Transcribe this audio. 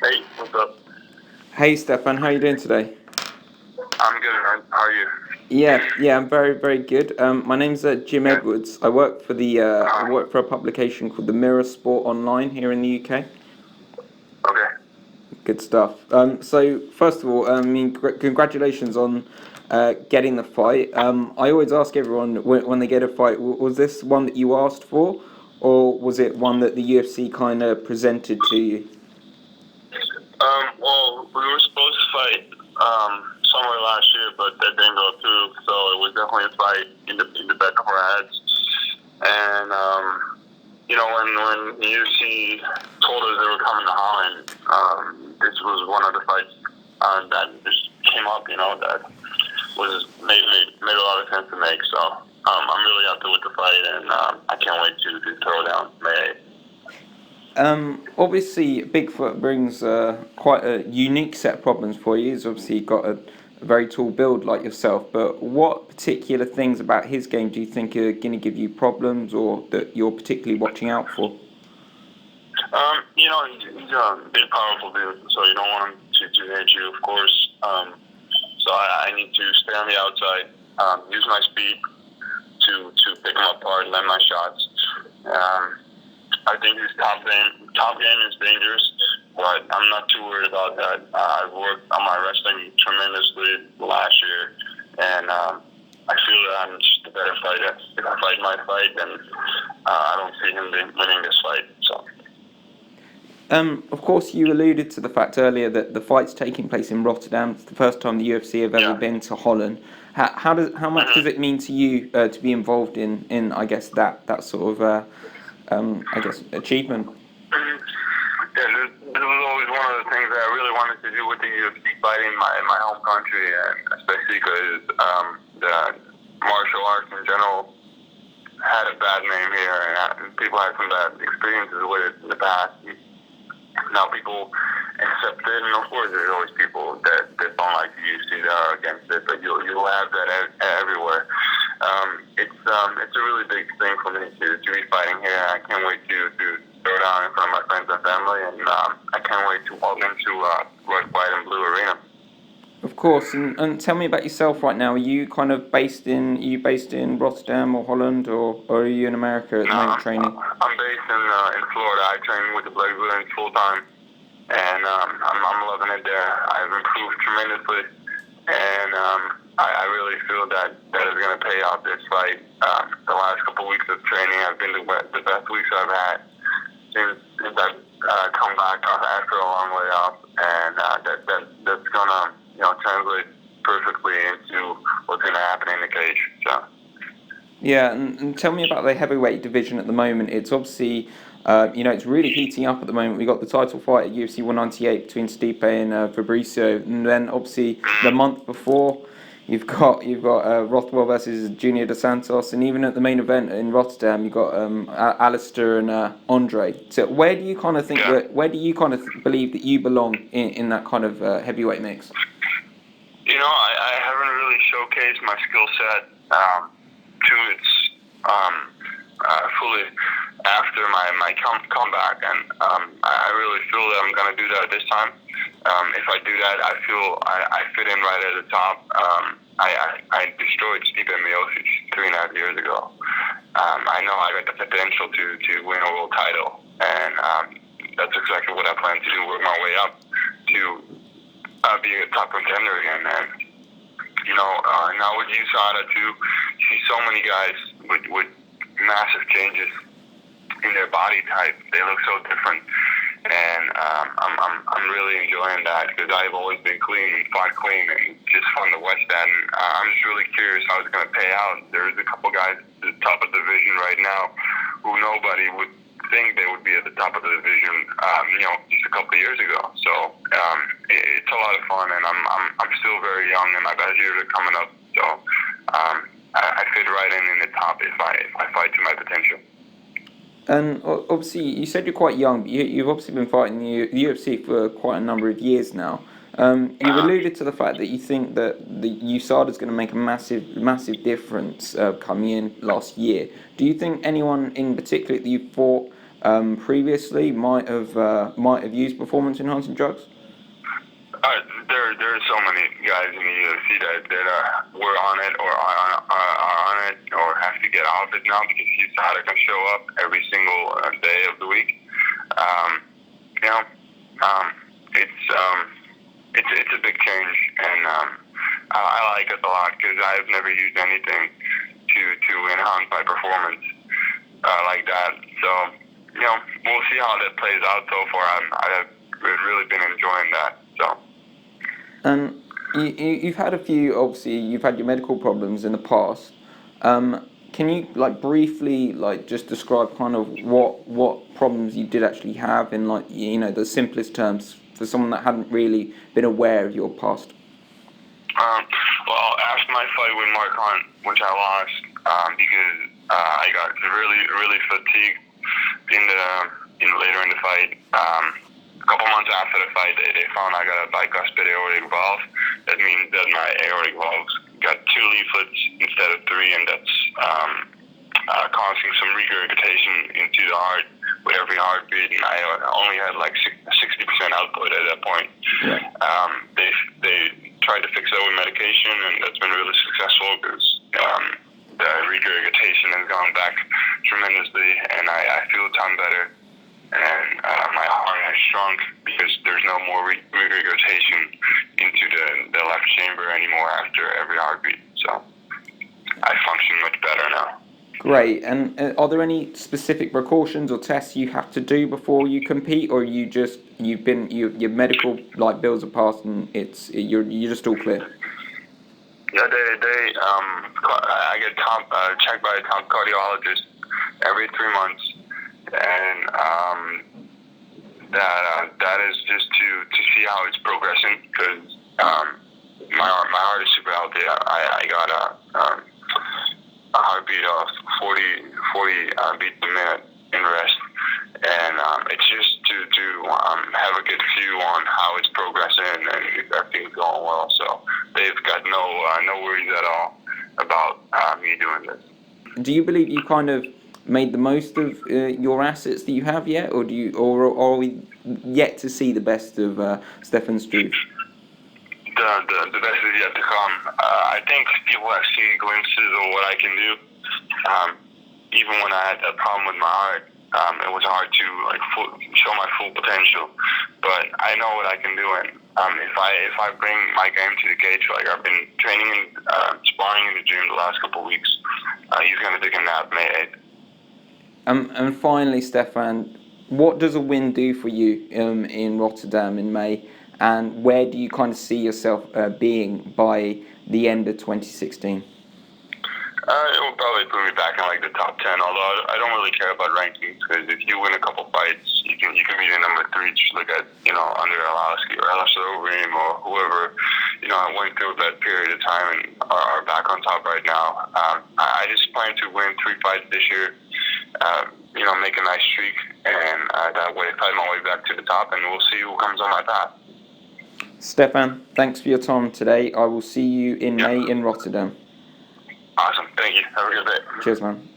Hey, what's up? Hey Stefan, how are you doing today? I'm good, man. How are you? Yeah, I'm very, very good. My name's Jim Good. Edwards. I work for a publication called the Mirror Sport Online here in the UK. Okay. Good stuff. So first of all, congratulations on getting the fight. I always ask everyone when they get a fight, was this one that you asked for, or was it one that the UFC kind of presented to you? Well, we were supposed to fight somewhere last year, but that didn't go through. So it was definitely a fight in the back of our heads. And when the UFC told us they were coming to Holland, this was one of the fights that just came up. That was made a lot of sense to make. So I'm really happy with the fight, and I can't wait to throw down May 8th. Obviously, Bigfoot brings quite a unique set of problems for you. He's obviously got a very tall build like yourself, but what particular things about his game do you think are going to give you problems or that you're particularly watching out for? He's a big, powerful dude, so you don't want him to hit you, of course. So I need to stay on the outside, use my speed to pick him apart, land my shots. I think his top game is dangerous, but I'm not too worried about that. I've worked on my wrestling tremendously last year, and I feel that I'm just a better fighter. If I fight my fight, then I don't see him winning this fight. So. Of course, you alluded to the fact earlier that the fight's taking place in Rotterdam. It's the first time the UFC have ever been to Holland. How much does it mean to you to be involved in I guess that sort of achievement? Yeah, this was always one of the things that I really wanted to do with the UFC fighting my home country, and especially because the martial arts in general had a bad name here, and people had some bad experiences with it in the past. Now people accept it, and of course there's always people that don't like the UFC that are against it, but you'll have that everywhere. It's a really big thing for me to be fighting here. I can't wait to throw down in front of my friends and family, and I can't wait to walk into red, white, and blue arena. Of course, and tell me about yourself right now. Are you kind of based in Rotterdam or Holland, or are you in America at the moment training? I'm based in Florida. I train with the Black Bulls full time, and I'm loving it there. I've improved tremendously, and I really feel that is going to pay out this fight. The last couple of weeks of training have been the best weeks I've had since I've come back after a long layoff, and that's gonna translate perfectly into what's gonna happen in the cage. So. Yeah, and tell me about the heavyweight division at the moment. It's obviously, it's really heating up at the moment. We got the title fight at UFC 198 between Stipe and Fabricio, and then obviously the month before, you've got Rothwell versus Junior Dos Santos, and even at the main event in Rotterdam, you've got Alistair and Andre. So where do you kind of where do you kind of believe that you belong in that kind of heavyweight mix? I haven't really showcased my skill set to its fully after my comeback, and I really feel that I'm going to do that this time. If I do that, I feel I fit in right at the top. I destroyed Stipe Miocic 3.5 years ago. I know I got the potential to win a world title, and that's exactly what I plan to do, work my way up to be a top contender again. And now with USADA too, you see so many guys with massive changes in their body type. They look so different, and I'm really enjoying that because I've always been clean and fought clean and just from the West End. I'm just really curious how it's going to pay out. There's a couple guys at the top of the division right now who nobody would think they would be at the top of the division, just a couple of years ago. So it's a lot of fun, and I'm still very young, and my best years are coming up. So I fit right in the top if I fight to my potential. And obviously, you said you're quite young, but you've obviously been fighting the UFC for quite a number of years now. You've alluded to the fact that you think that the USADA is going to make a massive difference coming in last year. Do you think anyone in particular that you fought previously might have used performance enhancing drugs? There are so many guys in the UFC that were on it or are on it or have to get off it now because USADA can show up every single day of the week. You know, it's a big change, and I like it a lot because I've never used anything to enhance my performance like that. So, you know, we'll see how that plays out. So far, I've really been enjoying that. So. And you've had a few. Obviously, you've had your medical problems in the past. Can you briefly just describe kind of what problems you did actually have in the simplest terms for someone that hadn't really been aware of your past? Well, after my fight with Mark Hunt, which I lost because I got really fatigued later in the fight. A couple months after the fight, they found I got a bicuspid aortic valve. That means that my aortic valves got 2 leaflets instead of 3, and that's causing some regurgitation into the heart with every heartbeat. And I only had 60% output at that point. Yeah. They tried to fix that with medication, and that's been really successful because the regurgitation has gone back tremendously, and I feel a ton better. And my heart has shrunk because there's no more regurgitation into the left chamber anymore after every heartbeat. So I function much better now. Great. And are there any specific precautions or tests you have to do before you compete, or your medical bills are passed and you're just all clear? Yeah, I get checked by a top cardiologist every 3 months. And that is just to see how it's progressing because my heart is super healthy. I got a heartbeat of 40 beats a minute in rest, and it's just to have a good view on how it's progressing and if everything's going well. So they've got no worries at all about me doing this. Do you believe you kind of made the most of your assets that you have yet, or are we yet to see the best of Stefan Struve? The best is yet to come. I think people have seen glimpses of what I can do. Even when I had that problem with my heart, it was hard to show my full potential. But I know what I can do, and if I bring my game to the cage, like I've been training and sparring in the gym the last couple of weeks, he's gonna take a nap May 8th. And finally, Stefan, what does a win do for you in Rotterdam in May, and where do you kind of see yourself being by the end of 2016? It will probably put me back in the top 10. Although I don't really care about rankings because if you win a couple fights, you can be the number 3. Just look at Andre Arlovski or Alistair Overeem or whoever went through that period of time and are back on top right now. I just plan to win 3 fights this year. Make a nice streak, and that way fight my way back to the top, and we'll see who comes on my path. Stefan, thanks for your time today. I will see you in May in Rotterdam. Awesome. Thank you. Have a good day. Cheers, man.